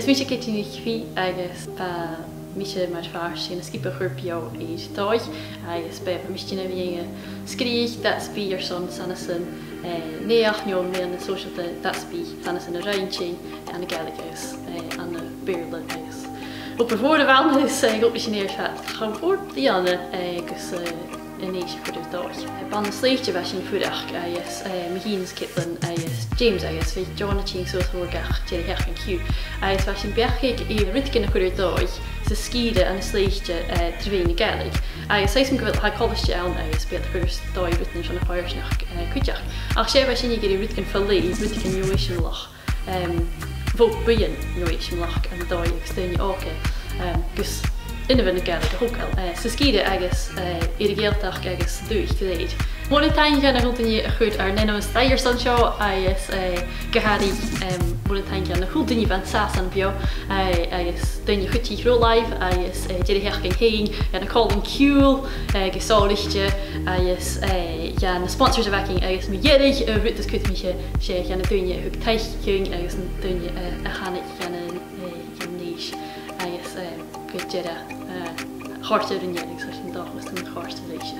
Is mis get ní hí agus mis mar far sin skipe chupio éis táich agus be mistína bhé scríich dat spí ar son sanna san néach neom mé an na socialte dat spí sanna san a reinté an na galagus an na beerle agus. Op voor de waan is op je neergaat. Gaan voor die Anne dus ineens voor de dag. Ban een sleetje was in voedag. Is Machine's Kitlen. Is James. Is weet John Ching zoals voorgaat. Jerry Herk en Q. Is was in bergkijk even ritken voor de dag. Ze skieden en een sleetje terwijl galig. Is zei me wel hij college aan. Is bij de first dag ritken van de firesnacht kutjach. Als jij was in je ritken verleid ritken nieuwe lach. Volk buien nooit lach en daar je steun je ook. Dus in de winterkerk ook al. Ze skieden ergens irrigeerdag ergens durchgeleid. Momenteel gaan er rond in je goed aan een stijgerstandshow. Hij is gehadi. Momenteel gaan er goed in je van Sasan bio. Hij is dan je goed die groot live. Hij is Jerry Herking heen. En een calling cool. Gezauligtje. Hij is ja een sponsorwerking. Hij is met Jerry. Weet dus goed met je. Ze gaan doen je goed tijging. Hij is doen je gaan een niche. Hij is goed Jerry. Hartstikke doen jullie. Zoals je een dag was dan een hartstikke leesje.